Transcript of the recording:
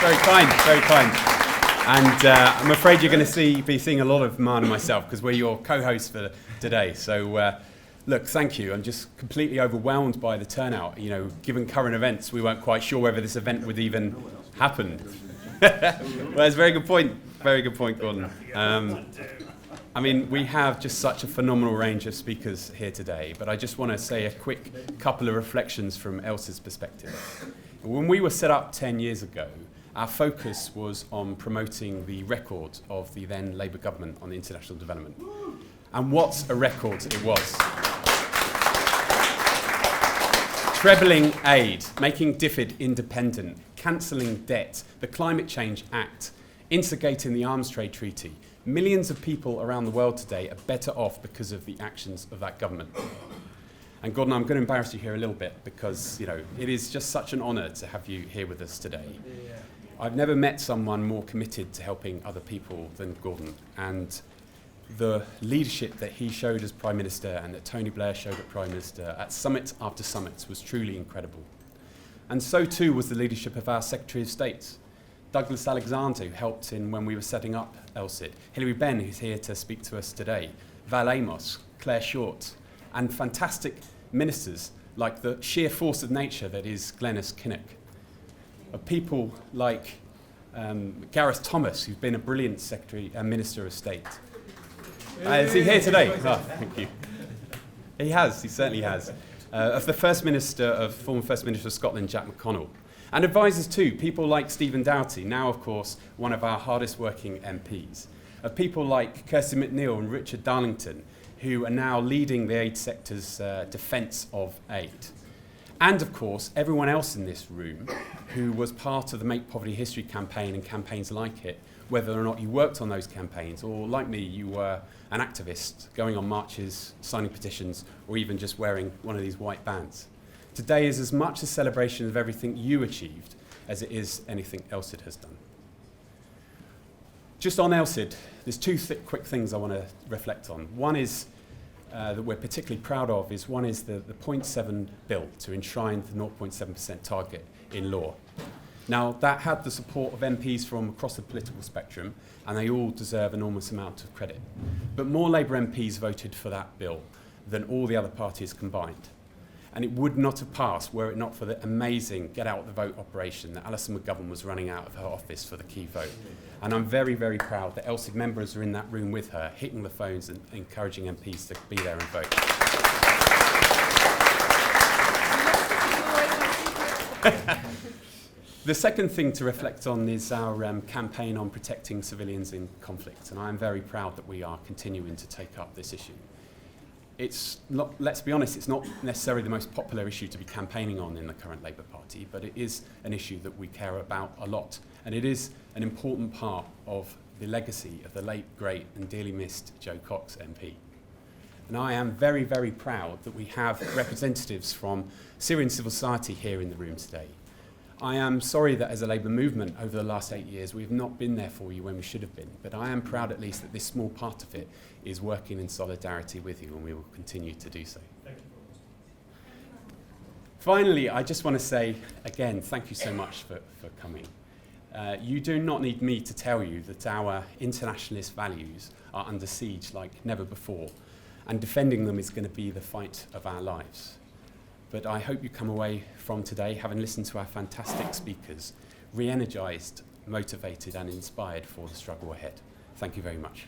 very kind, very kind. And I'm afraid you're going to be seeing a lot of Marn and myself because we're your co-hosts for today. So, look, thank you. I'm just completely overwhelmed by the turnout. You know, given current events, we weren't quite sure whether this event would even happen. Well, that's a very good point. Very good point, Gordon. I mean, we have just such a phenomenal range of speakers here today, but I just want to say a quick couple of reflections from LCID's perspective. When we were set up 10 years ago, our focus was on promoting the record of the then Labour government on international development. And what a record it was. Trebling aid, making DFID independent, cancelling debt, the Climate Change Act, instigating the Arms Trade Treaty. Millions of people around the world today are better off because of the actions of that government. And Gordon, I'm going to embarrass you here a little bit because, you know, it is just such an honour to have you here with us today. I've never met someone more committed to helping other people than Gordon. And the leadership that he showed as Prime Minister and that Tony Blair showed as Prime Minister at summit after summit was truly incredible. And so too was the leadership of our Secretary of State, Douglas Alexander, who helped in when we were setting up LCID, Hilary Benn, who's here to speak to us today, Val Amos, Claire Short, and fantastic ministers like the sheer force of nature that is Glenys Kinnock. Of people like Gareth Thomas, who's been a brilliant Secretary and Minister of State. Is he here today? Oh, thank you. He certainly has. Of the former First Minister of Scotland, Jack McConnell. And advisors too, people like Stephen Doughty, now of course one of our hardest working MPs. Of people like Kirsty McNeil and Richard Darlington, who are now leading the aid sector's defence of aid. And of course, everyone else in this room who was part of the Make Poverty History campaign and campaigns like it, whether or not you worked on those campaigns, or like me, you were an activist, going on marches, signing petitions, or even just wearing one of these white bands. Today is as much a celebration of everything you achieved as it is anything LCID has done. Just on LCID, there's two quick things I want to reflect on. One is that we're particularly proud of is one is the 0.7 bill to enshrine the 0.7% target in law. Now, that had the support of MPs from across the political spectrum, and they all deserve an enormous amount of credit. But more Labour MPs voted for that bill than all the other parties combined. And it would not have passed were it not for the amazing get out the vote operation that Alison McGovern was running out of her office for the key vote. And I'm very, very proud that LCID members are in that room with her, hitting the phones and encouraging MPs to be there and vote. The second thing to reflect on is our campaign on protecting civilians in conflict. And I'm very proud that we are continuing to take up this issue. It's not, let's be honest, it's not necessarily the most popular issue to be campaigning on in the current Labour Party, but it is an issue that we care about a lot. And it is an important part of the legacy of the late, great and dearly missed Joe Cox MP. And I am very, very proud that we have representatives from Syrian civil society here in the room today. I am sorry that as a Labour movement over the last 8 years we have not been there for you when we should have been, but I am proud at least that this small part of it is working in solidarity with you, and we will continue to do so. Thank you. Finally, I just want to say again, thank you so much for coming. You do not need me to tell you that our internationalist values are under siege like never before, and defending them is going to be the fight of our lives. But I hope you come away from today, having listened to our fantastic speakers, re-energised, motivated and inspired for the struggle ahead. Thank you very much.